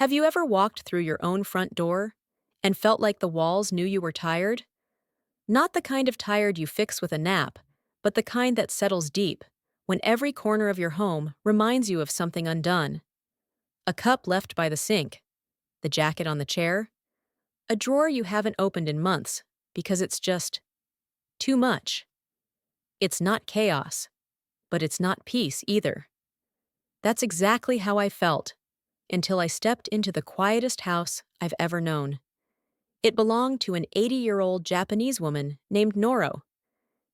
Have you ever walked through your own front door and felt like the walls knew you were tired? Not the kind of tired you fix with a nap, but the kind that settles deep when every corner of your home reminds you of something undone. A cup left by the sink, the jacket on the chair, a drawer you haven't opened in months because it's just too much. It's not chaos, but it's not peace either. That's exactly how I felt until I stepped into the quietest house I've ever known. It belonged to an 80-year-old Japanese woman named Noro,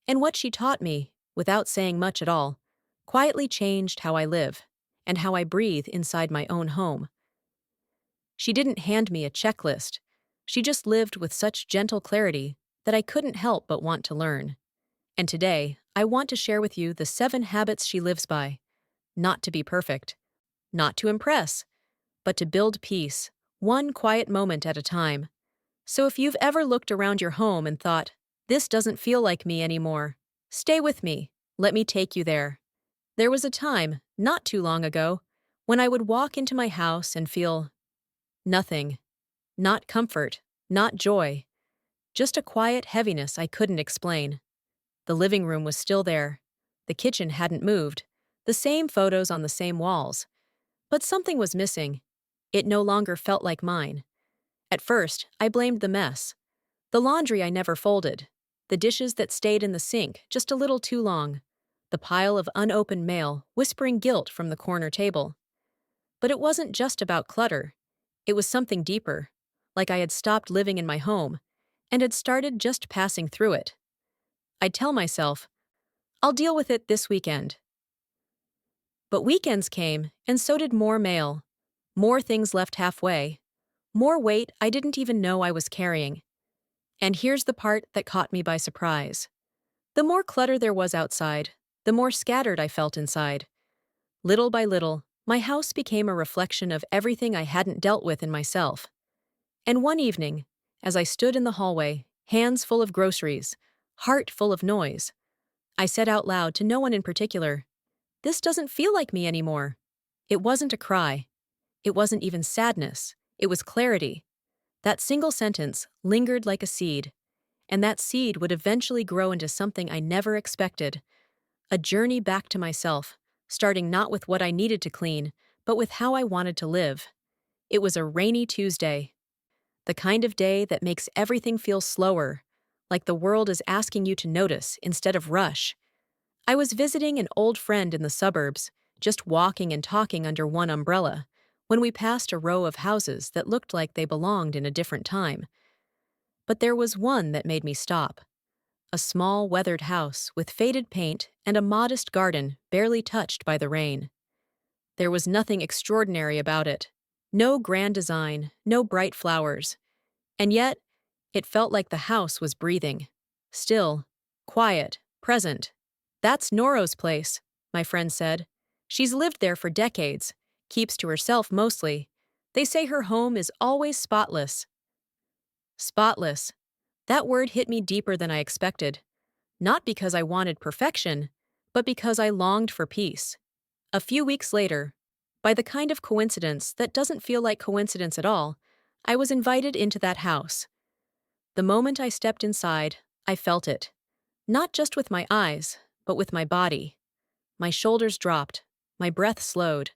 and what she taught me, without saying much at all, quietly changed how I live and how I breathe inside my own home. She didn't hand me a checklist. She just lived with such gentle clarity that I couldn't help but want to learn. And today, I want to share with you the 7 habits she lives by. Not to be perfect, not to impress, but to build peace, one quiet moment at a time. So if you've ever looked around your home and thought, this doesn't feel like me anymore, stay with me. Let me take you there. There was a time, not too long ago, when I would walk into my house and feel nothing. Not comfort, not joy. Just a quiet heaviness I couldn't explain. The living room was still there. The kitchen hadn't moved. The same photos on the same walls. But something was missing. It no longer felt like mine. At first, I blamed the mess. The laundry I never folded. The dishes that stayed in the sink just a little too long. The pile of unopened mail whispering guilt from the corner table. But it wasn't just about clutter. It was something deeper, like I had stopped living in my home and had started just passing through it. I'd tell myself, I'll deal with it this weekend. But weekends came, and so did more mail. More things left halfway. More weight I didn't even know I was carrying. And here's the part that caught me by surprise. The more clutter there was outside, the more scattered I felt inside. Little by little, my house became a reflection of everything I hadn't dealt with in myself. And one evening, as I stood in the hallway, hands full of groceries, heart full of noise, I said out loud to no one in particular, "This doesn't feel like me anymore." It wasn't a cry. It wasn't even sadness. It was clarity. That single sentence lingered like a seed, and that seed would eventually grow into something I never expected. A journey back to myself, starting not with what I needed to clean, but with how I wanted to live. It was a rainy Tuesday. The kind of day that makes everything feel slower, like the world is asking you to notice instead of rush. I was visiting an old friend in the suburbs, just walking and talking under one umbrella, when we passed a row of houses that looked like they belonged in a different time. But there was one that made me stop. A small, weathered house with faded paint and a modest garden barely touched by the rain. There was nothing extraordinary about it. No grand design, no bright flowers. And yet, it felt like the house was breathing. Still, quiet, present. "That's Noro's place," my friend said. "She's lived there for decades, keeps to herself mostly. They say her home is always spotless." Spotless. That word hit me deeper than I expected. Not because I wanted perfection, but because I longed for peace. A few weeks later, by the kind of coincidence that doesn't feel like coincidence at all, I was invited into that house. The moment I stepped inside, I felt it. Not just with my eyes, but with my body. My shoulders dropped, my breath slowed.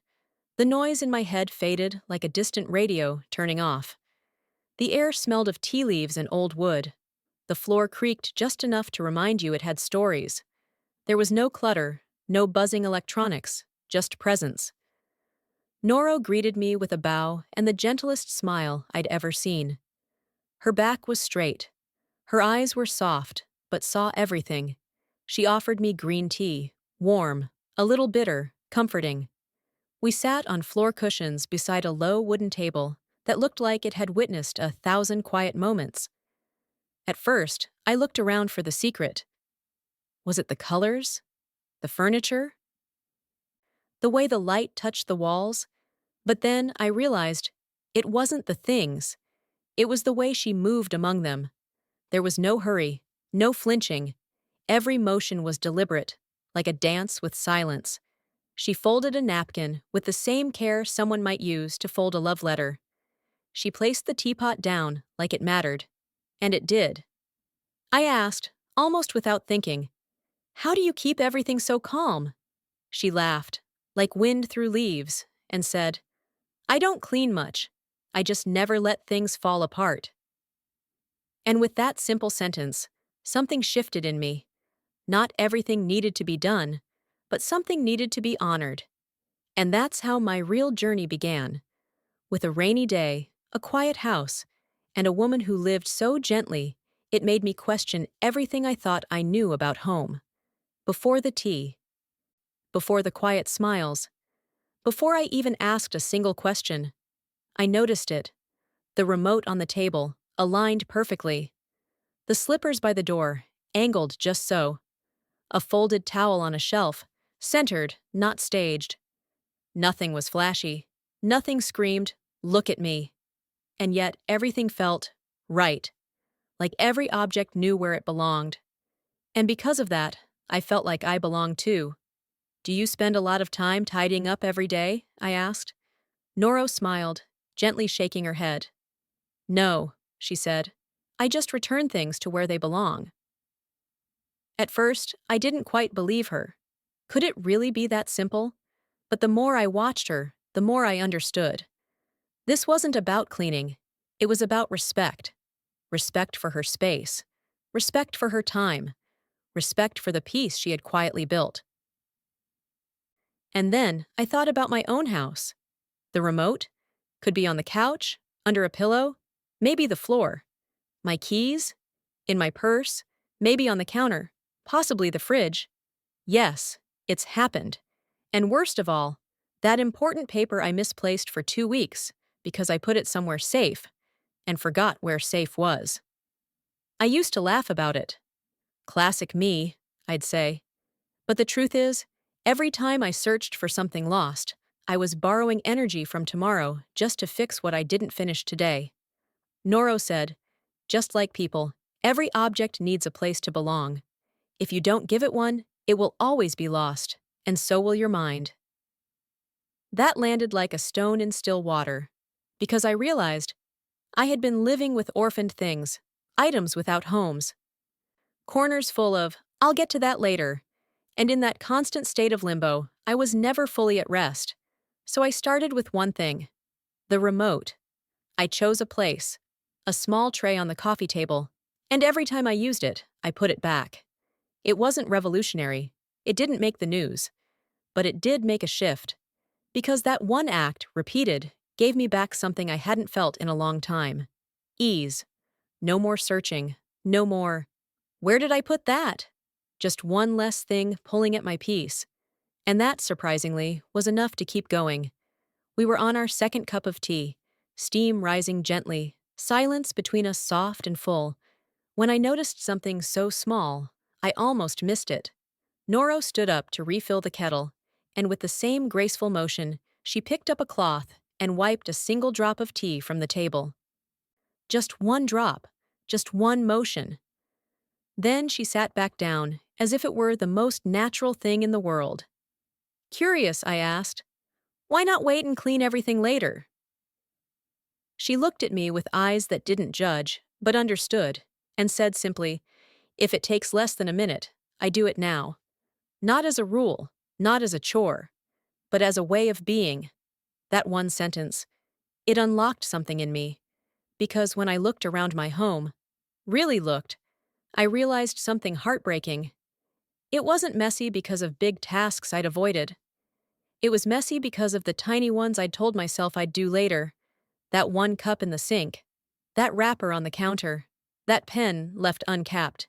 The noise in my head faded like a distant radio turning off. The air smelled of tea leaves and old wood. The floor creaked just enough to remind you it had stories. There was no clutter, no buzzing electronics, just presence. Noro greeted me with a bow and the gentlest smile I'd ever seen. Her back was straight. Her eyes were soft, but saw everything. She offered me green tea, warm, a little bitter, comforting. We sat on floor cushions beside a low wooden table that looked like it had witnessed 1,000 quiet moments. At first, I looked around for the secret. Was it the colors? The furniture? The way the light touched the walls? But then I realized it wasn't the things. It was the way she moved among them. There was no hurry, no flinching. Every motion was deliberate, like a dance with silence. She folded a napkin with the same care someone might use to fold a love letter. She placed the teapot down like it mattered. And it did. I asked, almost without thinking, "How do you keep everything so calm?" She laughed, like wind through leaves, and said, "I don't clean much. I just never let things fall apart." And with that simple sentence, something shifted in me. Not everything needed to be done, but something needed to be honored. And that's how my real journey began, with a rainy day, a quiet house, and a woman who lived so gently it made me question everything I thought I knew about home. Before the tea, before the quiet smiles, before I even asked a single question, I noticed it. The remote on the table, aligned perfectly. The slippers by the door, angled just so. A folded towel on a shelf, centered, not staged. Nothing was flashy. Nothing screamed, "Look at me." And yet everything felt right, like every object knew where it belonged. And because of that, I felt like I belonged too. "Do you spend a lot of time tidying up every day?" I asked. Noro smiled, gently shaking her head. "No," she said. "I just return things to where they belong." At first, I didn't quite believe her. Could it really be that simple? But the more I watched her, the more I understood. This wasn't about cleaning. It was about respect. Respect for her space. Respect for her time. Respect for the peace she had quietly built. And then I thought about my own house. The remote could be on the couch, under a pillow, maybe the floor. My keys? In my purse, maybe on the counter, possibly the fridge. Yes, it's happened. And worst of all, that important paper I misplaced for 2 weeks because I put it somewhere safe and forgot where safe was. I used to laugh about it. Classic me, I'd say. But the truth is, every time I searched for something lost, I was borrowing energy from tomorrow just to fix what I didn't finish today. Noro said, "Just like people, every object needs a place to belong. If you don't give it one, it will always be lost, and so will your mind." That landed like a stone in still water, because I realized I had been living with orphaned things, items without homes, corners full of, "I'll get to that later," and in that constant state of limbo, I was never fully at rest. So I started with one thing: the remote. I chose a place, a small tray on the coffee table, and every time I used it, I put it back. It wasn't revolutionary, it didn't make the news, but it did make a shift. Because that one act, repeated, gave me back something I hadn't felt in a long time. Ease. No more searching. No more, "Where did I put that?" Just one less thing pulling at my peace. And that, surprisingly, was enough to keep going. We were on our second cup of tea, steam rising gently, silence between us soft and full, when I noticed something so small, I almost missed it. Noro stood up to refill the kettle, and with the same graceful motion, she picked up a cloth and wiped a single drop of tea from the table. Just one drop, just one motion. Then she sat back down, as if it were the most natural thing in the world. Curious, I asked, "Why not wait and clean everything later?" She looked at me with eyes that didn't judge, but understood, and said simply, "If it takes less than a minute, I do it now. Not as a rule, not as a chore, but as a way of being." That one sentence, it unlocked something in me, because when I looked around my home, really looked, I realized something heartbreaking. It wasn't messy because of big tasks I'd avoided. It was messy because of the tiny ones I'd told myself I'd do later. That one cup in the sink, that wrapper on the counter, that pen left uncapped.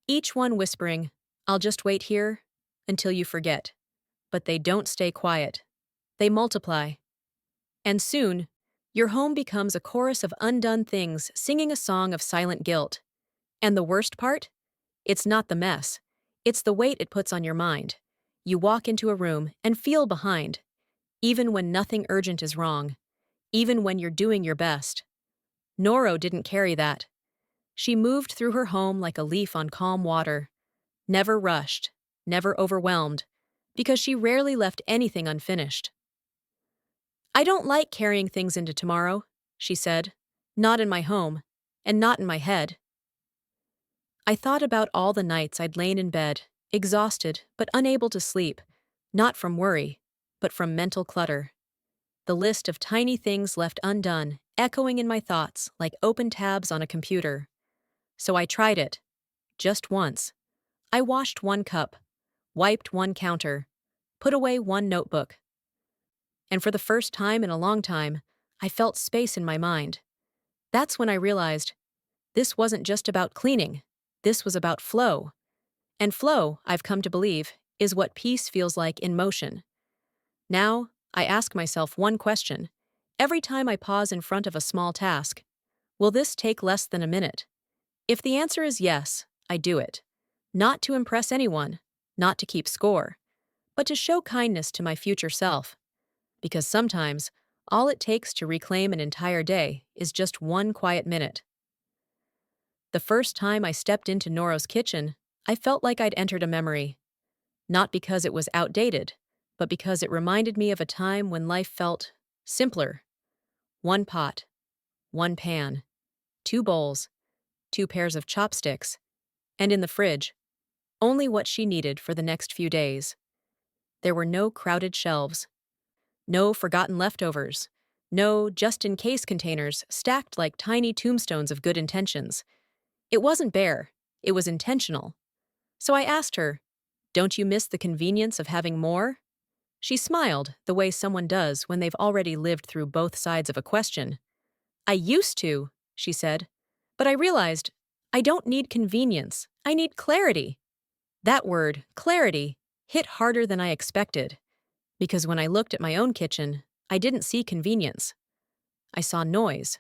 Each one whispering, "I'll just wait here," until you forget. But they don't stay quiet. They multiply. And soon, your home becomes a chorus of undone things singing a song of silent guilt. And the worst part? It's not the mess. It's the weight it puts on your mind. You walk into a room and feel behind, even when nothing urgent is wrong, even when you're doing your best. Noro didn't carry that. She moved through her home like a leaf on calm water, never rushed, never overwhelmed, because she rarely left anything unfinished. "I don't like carrying things into tomorrow," she said. "Not in my home, and not in my head." I thought about all the nights I'd lain in bed, exhausted but unable to sleep, not from worry, but from mental clutter. The list of tiny things left undone, echoing in my thoughts like open tabs on a computer. So I tried it. Just once. I washed one cup, wiped one counter, put away one notebook. And for the first time in a long time, I felt space in my mind. That's when I realized this wasn't just about cleaning. This was about flow. And flow, I've come to believe, is what peace feels like in motion. Now, I ask myself one question. Every time I pause in front of a small task, will this take less than a minute? If the answer is yes, I do it. Not to impress anyone, not to keep score, but to show kindness to my future self. Because sometimes, all it takes to reclaim an entire day is just one quiet minute. The first time I stepped into Noro's kitchen, I felt like I'd entered a memory. Not because it was outdated, but because it reminded me of a time when life felt simpler. One pot, one pan, two bowls, two pairs of chopsticks, and in the fridge, only what she needed for the next few days. There were no crowded shelves, no forgotten leftovers, no just-in-case containers stacked like tiny tombstones of good intentions. It wasn't bare, it was intentional. So I asked her, "Don't you miss the convenience of having more?" She smiled, the way someone does when they've already lived through both sides of a question. "I used to," she said. "But I realized I don't need convenience, I need clarity." That word, clarity, hit harder than I expected. Because when I looked at my own kitchen, I didn't see convenience. I saw noise.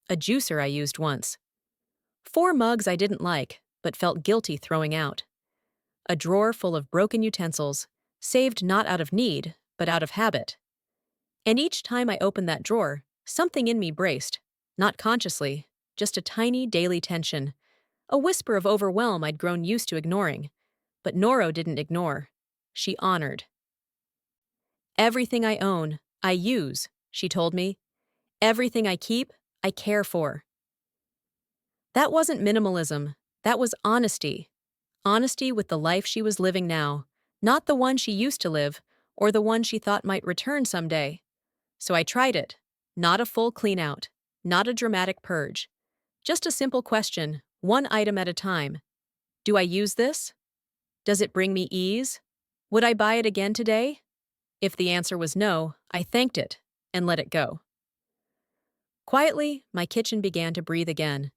A juicer I used once. 4 mugs I didn't like, but felt guilty throwing out. A drawer full of broken utensils, saved not out of need, but out of habit. And each time I opened that drawer, something in me braced, not consciously, just a tiny daily tension, a whisper of overwhelm I'd grown used to ignoring. But Noro didn't ignore. She honored. "Everything I own, I use," she told me. "Everything I keep, I care for." That wasn't minimalism, that was honesty. Honesty with the life she was living now, not the one she used to live, or the one she thought might return someday. So I tried it. Not a full clean-out, not a dramatic purge. Just a simple question, one item at a time. Do I use this? Does it bring me ease? Would I buy it again today? If the answer was no, I thanked it and let it go. Quietly, my kitchen began to breathe again.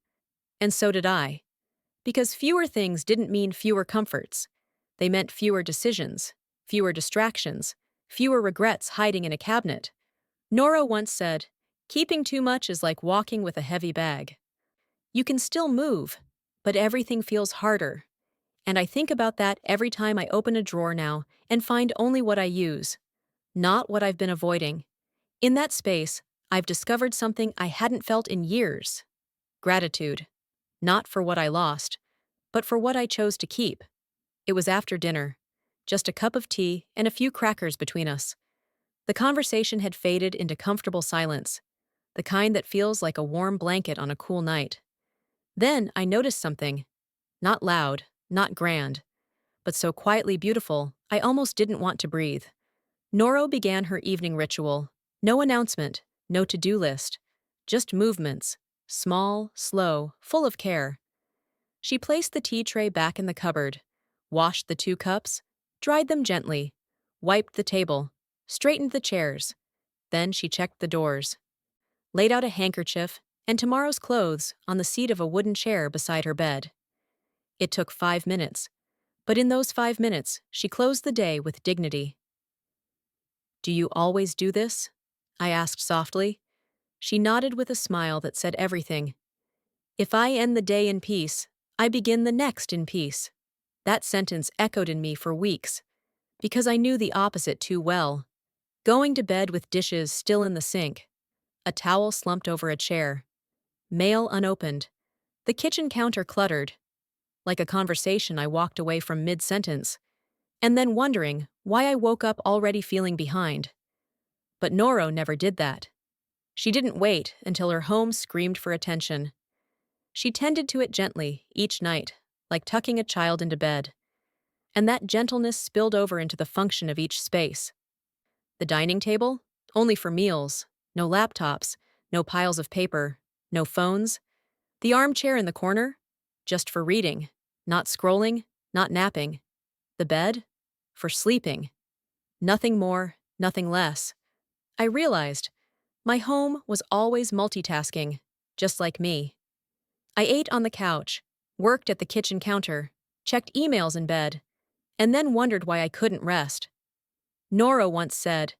And so did I. Because fewer things didn't mean fewer comforts. They meant fewer decisions, fewer distractions, fewer regrets hiding in a cabinet. Noro once said, "Keeping too much is like walking with a heavy bag. You can still move, but everything feels harder." And I think about that every time I open a drawer now and find only what I use, not what I've been avoiding. In that space, I've discovered something I hadn't felt in years. Gratitude. Not for what I lost, but for what I chose to keep. It was after dinner. Just a cup of tea and a few crackers between us. The conversation had faded into comfortable silence, the kind that feels like a warm blanket on a cool night. Then I noticed something. Not loud, not grand, but so quietly beautiful, I almost didn't want to breathe. Noro began her evening ritual. No announcement, no to-do list. Just movements. Small, slow, full of care. She placed the tea tray back in the cupboard, washed the 2 cups, dried them gently, wiped the table, straightened the chairs. Then she checked the doors, laid out a handkerchief and tomorrow's clothes on the seat of a wooden chair beside her bed. It took 5 minutes, but in those 5 minutes, she closed the day with dignity. "Do you always do this?" I asked softly. She nodded with a smile that said everything. "If I end the day in peace, I begin the next in peace." That sentence echoed in me for weeks, because I knew the opposite too well. Going to bed with dishes still in the sink, a towel slumped over a chair, mail unopened, the kitchen counter cluttered. Like a conversation I walked away from mid-sentence. and then wondering why I woke up already feeling behind. But Noro never did that. She didn't wait until her home screamed for attention. She tended to it gently each night, like tucking a child into bed. And that gentleness spilled over into the function of each space. The dining table? Only for meals. No laptops, no piles of paper, no phones. The armchair in the corner? Just for reading. Not scrolling, not napping. The bed? For sleeping. Nothing more, nothing less. I realized my home was always multitasking, just like me. I ate on the couch, worked at the kitchen counter, checked emails in bed, and then wondered why I couldn't rest. Noro once said,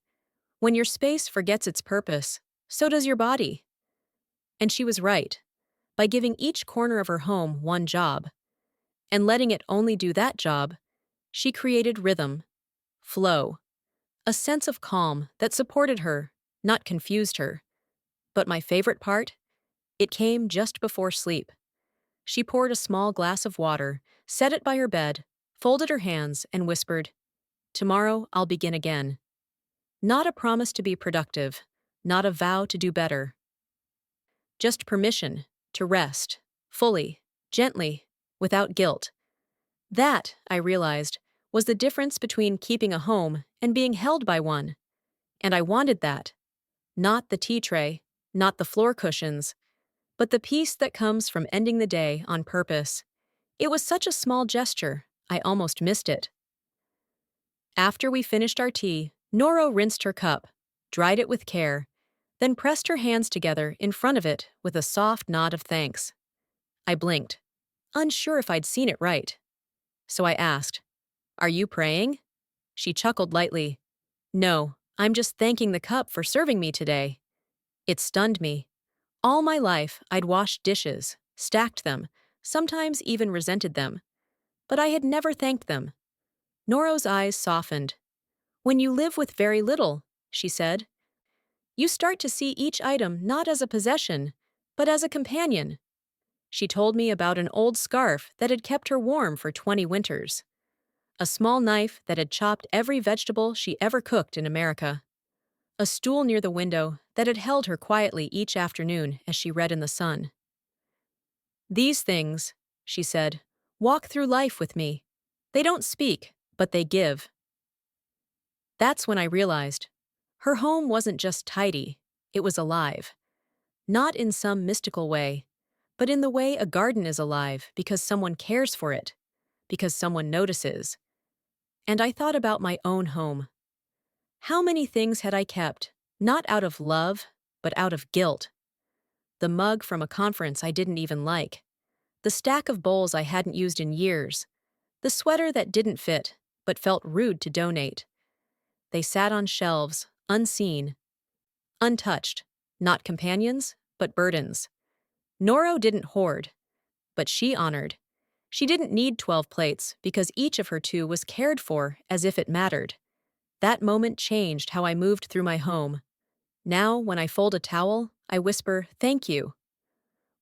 "When your space forgets its purpose, so does your body." And she was right. By giving each corner of her home one job, and letting it only do that job, she created rhythm, flow, a sense of calm that supported her, not confused her. But my favorite part? It came just before sleep. She poured a small glass of water, set it by her bed, folded her hands, and whispered, "Tomorrow I'll begin again." Not a promise to be productive, not a vow to do better. Just permission to rest, fully, gently, without guilt. That, I realized, was the difference between keeping a home and being held by one. And I wanted that. Not the tea tray, not the floor cushions, but the peace that comes from ending the day on purpose. It was such a small gesture, I almost missed it. After we finished our tea, Noro rinsed her cup, dried it with care, then pressed her hands together in front of it with a soft nod of thanks. I blinked, unsure if I'd seen it right. So I asked, "Are you praying?" She chuckled lightly. "No, I'm just thanking the cup for serving me today." It stunned me. All my life, I'd washed dishes, stacked them, sometimes even resented them. But I had never thanked them. Noro's eyes softened. "When you live with very little," she said, "you start to see each item not as a possession, but as a companion." She told me about an old scarf that had kept her warm for 20 winters. A small knife that had chopped every vegetable she ever cooked in America. A stool near the window that had held her quietly each afternoon as she read in the sun. "These things," she said, "walk through life with me. They don't speak, but they give." That's when I realized her home wasn't just tidy, it was alive. Not in some mystical way, but in the way a garden is alive because someone cares for it, because someone notices. And I thought about my own home. How many things had I kept, not out of love, but out of guilt? The mug from a conference I didn't even like. The stack of bowls I hadn't used in years. The sweater that didn't fit, but felt rude to donate. They sat on shelves, unseen, untouched, not companions, but burdens. Noro didn't hoard, but she honored. She didn't need 12 plates because each of her two was cared for as if it mattered. That moment changed how I moved through my home. Now, when I fold a towel, I whisper, "Thank you."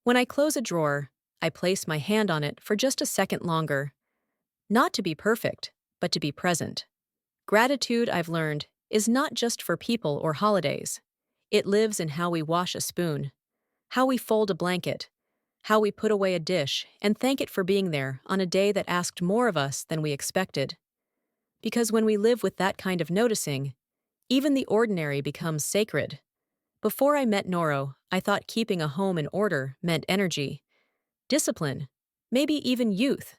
When I close a drawer, I place my hand on it for just a second longer. Not to be perfect, but to be present. Gratitude, I've learned, is not just for people or holidays. It lives in how we wash a spoon, how we fold a blanket, how we put away a dish and thank it for being there on a day that asked more of us than we expected. Because when we live with that kind of noticing, even the ordinary becomes sacred. Before I met Noro, I thought keeping a home in order meant energy, discipline, maybe even youth.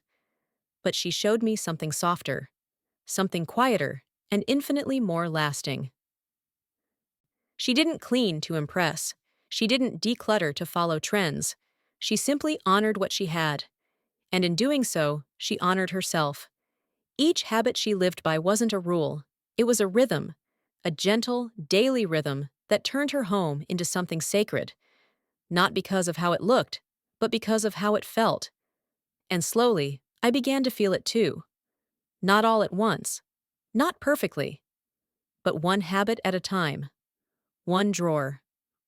But she showed me something softer, something quieter, and infinitely more lasting. She didn't clean to impress. She didn't declutter to follow trends. She simply honored what she had. And in doing so, she honored herself. Each habit she lived by wasn't a rule. It was a rhythm, a gentle, daily rhythm that turned her home into something sacred. Not because of how it looked, but because of how it felt. And slowly, I began to feel it too. Not all at once, not perfectly, but one habit at a time. One drawer,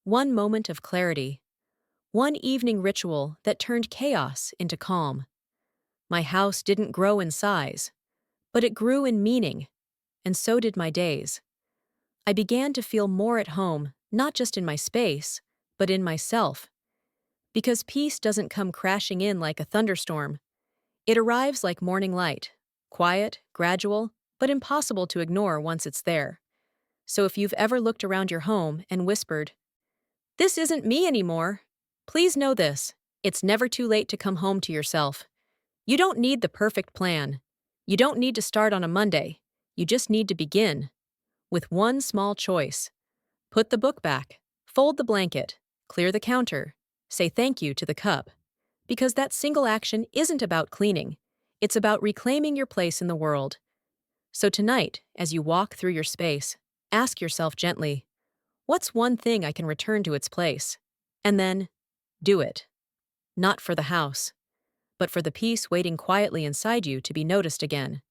one moment of clarity, one evening ritual that turned chaos into calm. My house didn't grow in size, But it grew in meaning, and so did my days. I began to feel more at home, not just in my space, but in myself. Because peace doesn't come crashing in like a thunderstorm. It arrives like morning light, quiet, gradual, but impossible to ignore once it's there. So if you've ever looked around your home and whispered, "This isn't me anymore," please know this: it's never too late to come home to yourself. You don't need the perfect plan. You don't need to start on a Monday. You just need to begin with one small choice. Put the book back, fold the blanket, clear the counter, say thank you to the cup. Because that single action isn't about cleaning, it's about reclaiming your place in the world. So tonight, as you walk through your space, ask yourself gently, what's one thing I can return to its place? And then, do it. Not for the house, but for the peace waiting quietly inside you to be noticed again.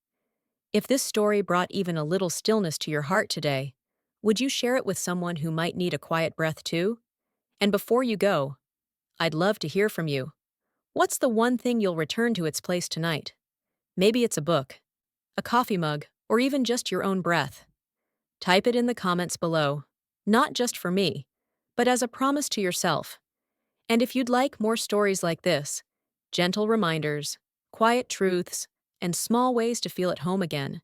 If this story brought even a little stillness to your heart today, would you share it with someone who might need a quiet breath too? And before you go, I'd love to hear from you. What's the one thing you'll return to its place tonight? Maybe it's a book, a coffee mug, or even just your own breath. Type it in the comments below, not just for me, but as a promise to yourself. And if you'd like more stories like this, gentle reminders, quiet truths, and small ways to feel at home again,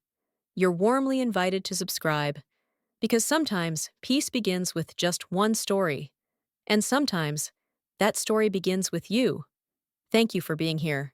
you're warmly invited to subscribe, because sometimes peace begins with just one story, and sometimes that story begins with you. Thank you for being here.